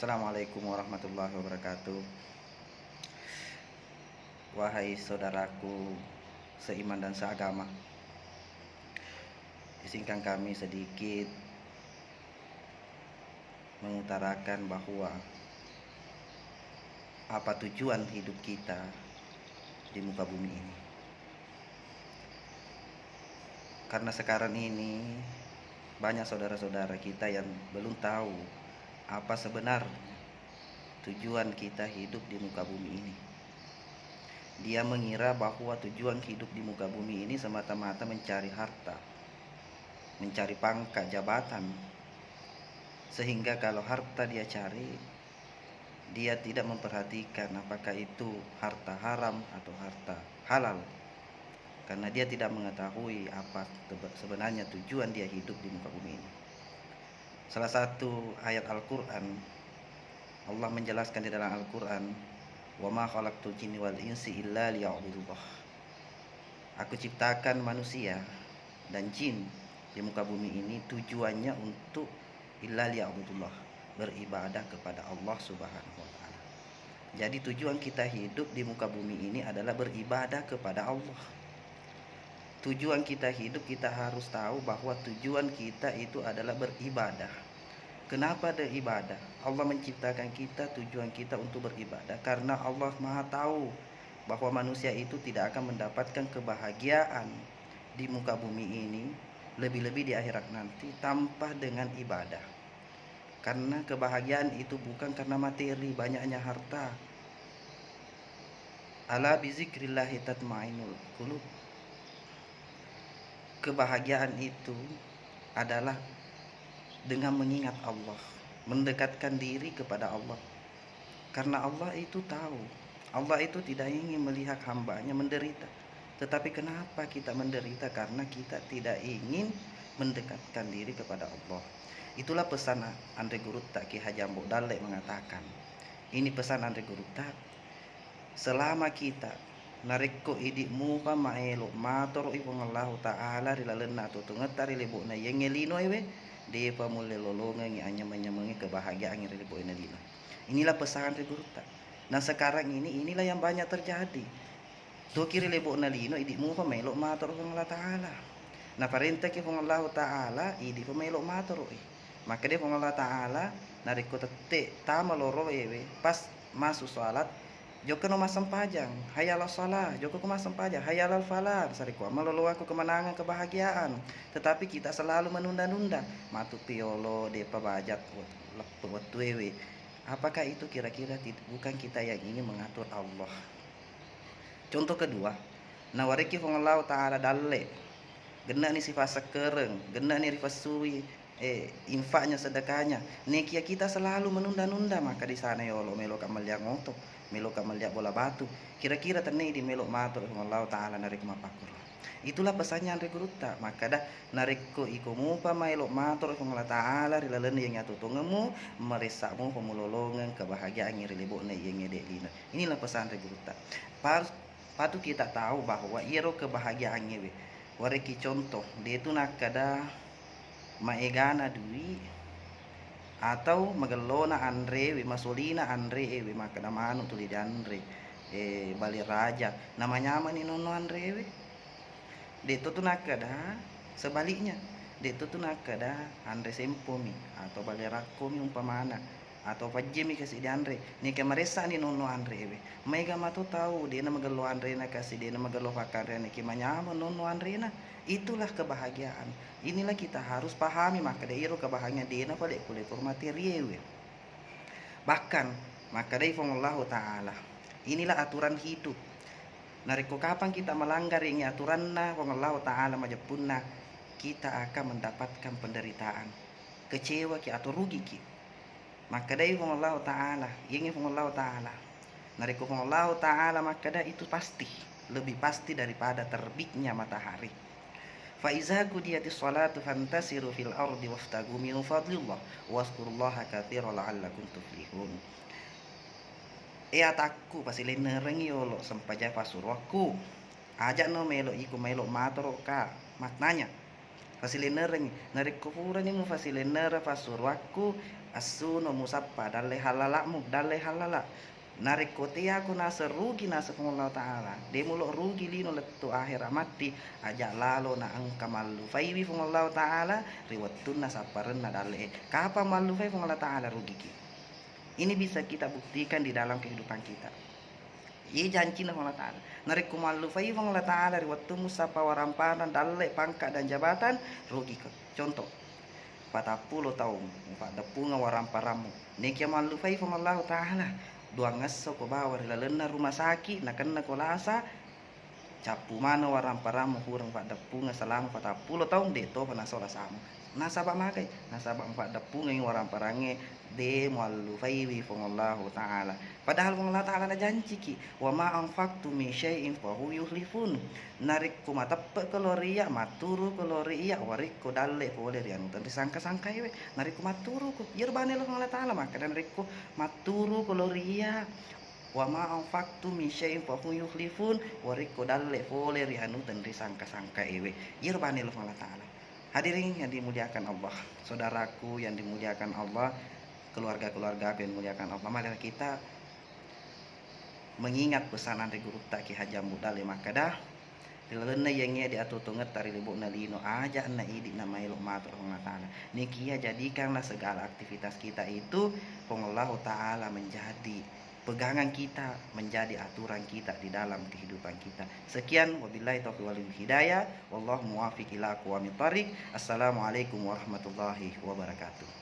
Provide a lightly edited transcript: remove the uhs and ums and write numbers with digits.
Assalamualaikum warahmatullahi wabarakatuh. Wahai saudaraku seiman dan seagama, izinkan kami sedikit mengutarakan bahwa apa tujuan hidup kita di muka bumi ini. Karena sekarang ini banyak saudara-saudara kita yang belum tahu apa sebenarnya tujuan kita hidup di muka bumi ini. Dia mengira bahwa tujuan hidup di muka bumi ini semata-mata mencari harta, mencari pangkat jabatan, sehingga kalau harta dia cari, dia tidak memperhatikan apakah itu harta haram atau harta halal, karena dia tidak mengetahui apa sebenarnya tujuan dia hidup di muka bumi ini. Salah satu ayat Al-Quran, Allah menjelaskan di dalam Al-Quran, wa ma khalaqtul jinni wal insi illa liya'budullah. Aku ciptakan manusia dan jin di muka bumi ini tujuannya untuk illa liya'budullah, beribadah kepada Allah Subhanahu wa taala. Jadi tujuan kita hidup di muka bumi ini adalah beribadah kepada Allah. Tujuan kita hidup, kita harus tahu bahwa tujuan kita itu adalah beribadah. Kenapa beribadah? Allah menciptakan kita, tujuan kita untuk beribadah karena Allah Maha tahu bahwa manusia itu tidak akan mendapatkan kebahagiaan di muka bumi ini, lebih-lebih di akhirat nanti, tanpa dengan ibadah. Karena kebahagiaan itu bukan karena materi, banyaknya harta. Ala bizikrillahi tatmainul qulub. Kebahagiaan itu adalah dengan mengingat Allah, mendekatkan diri kepada Allah. Karena Allah itu tahu, Allah itu tidak ingin melihat hambanya menderita. Tetapi kenapa kita menderita? Karena kita tidak ingin mendekatkan diri kepada Allah. Itulah pesan Andre Gurutta Ki Haji Ambo Dalle mengatakan. Ini pesan Andre Gurutta. Selama kita narikko idikmu pa maelo mator ipong Allah Ta'ala rilalena tutungetari libu na yengelino ewe de pa mule lolongan ngi anyam-anyamangi kebahagiaan ngi libu inalino. Inilah pesan Andre Gurutta. Nah sekarang inilah yang banyak terjadi. Tuh kiri libu nalino idikmu pa maelo mator ipong Allah Ta'ala. Nah perintah ki pong Allah Ta'ala idi pa maelo mator maka dia pong Allah Ta'ala narikko tete tama loro ewe pas masuk salat joko no masam pajang, hayal salah, joko ko masam pajang, hayal al falah, sariku malolo aku kemenangan kebahagiaan. Tetapi kita selalu menunda-nunda. Matu piolo de pabajat waktu wewe. Apakah itu kira-kira bukan kita yang ingin mengatur Allah? Contoh kedua, nawariki fong Allah Ta'ala dalle. Gena ni sifat sekereng, gena ni rifat suwi, infaknya sedekahnya. Nekia kita selalu menunda-nunda, maka di sana ya Allah melo kamal yang ngoto. Melo kamal lihat bola batu, kira-kira tenai di melok matur Allah Ta'ala narik mapakur. Itulah pesannya Andre Gurutta. Maka dah narikko ikomu pa melok matur Allah Ta'ala rilalena yang nyatu tungemu meresakmu pemulolongan kebahagiaan yang rilibokna yang ngedek lina. Inilah pesan Andre Gurutta. Patut kita tahu bahwa iro kebahagiaannya we wareki contoh dia itu nakada maegana dui atau magelona Andre we masolina Andre we maka nama anu tuli di Andre bali raja namanya apa nih nono Andre we itu tuh nakada sebaliknya itu tuh nakada Andre sempomi atau bali rakomi umpamana atau pajemi kasih di Andre nih kemaresa nih nono Andre we mega matu tahu dia nama gelo Andre na kasih dia nama gelo fakar nih kimanya nono Andre na. Itulah kebahagiaan. Inilah kita harus pahami maka dairo kebahagiaan dia na pada kulit materi we. Bahkan maka dari Allah Ta'ala inilah aturan hidup. Nariko kapan kita melanggar ini aturan na Allah Ta'ala majapunna kita akan mendapatkan penderitaan, kecewa ki atau rugi ki. Maka dari Allah Ta'ala ini Allah Ta'ala nariko Allah Ta'ala maka dah itu pasti lebih pasti daripada terbitnya matahari. Faiza qudiyatis salatu fantasiru fil ardi waftagu min fadlillah wazkurullaha katsiran la'allakum tuflihun. Ataku pasile nerengi yolo sampaja pasuruaku ajak no melo iku melo matoro ka maknanya fasilenereng narik kufuran mu fasilenera fasurwaku asuno musappa dalle halalamu dalle halala narik kotea aku nasa rugi nasa Allah Ta'ala demulo rugi lino lettu akhir mati aja lalo na angka malu faiwi Allah Ta'ala riwatun nasa parenna dalle kapa malu fai Allah Ta'ala rugi ki. Ini bisa kita buktikan di dalam kehidupan kita. Ye janji na Allah Ta'ala narik kumalu fai Allah Ta'ala riwattu musapa warampanan dalle pangkat dan jabatan rugi ke. Contoh 40 tahun 40 waramparamu nekia malu fai Allah Ta'ala dua ngeso ko bawa lalena rumah sakit nakan na kolasa capu mana waramparamu hurang pada punga selama 40 tahun de to panasola sama nasaba makai nasaba 40 ngi waramparange de malu faiwi Allah Ta'ala padahal Allah Ta'ala na janji ki wa ma anfaqtu min syai'in fa hu yuhlifun narik ku matappe kaloria maturu kaloria warik ko dalle boleh rianu tan disangka-sangka we narik ku maturu ko yerbane Allah Ta'ala maka dan narik ku maturu kaloria wa ma anfaqtu min syai'in fa hu yuhlifun warik ko dalle boleh rianu tan disangka-sangka ewe yerbane Allah Ta'ala. Hadirin yang dimuliakan Allah, saudaraku yang dimuliakan Allah, keluarga-keluarga yang dimuliakan Allah, marilah kita mengingat pesanan dari guru Ki Haji Muda lima kadah dilena yang ia diatur tunget tari libuk nalino aja na idi nama ilmu matur Allah Ta'ala nikia jadikanlah segala aktivitas kita itu Allah Ta'ala menjadi pegangan kita, menjadi aturan kita di dalam kehidupan kita. Sekian wabillahi taufiq wal hidayah wallahu muwaffiq ila aqwamit thariq. Assalamualaikum warahmatullahi wabarakatuh.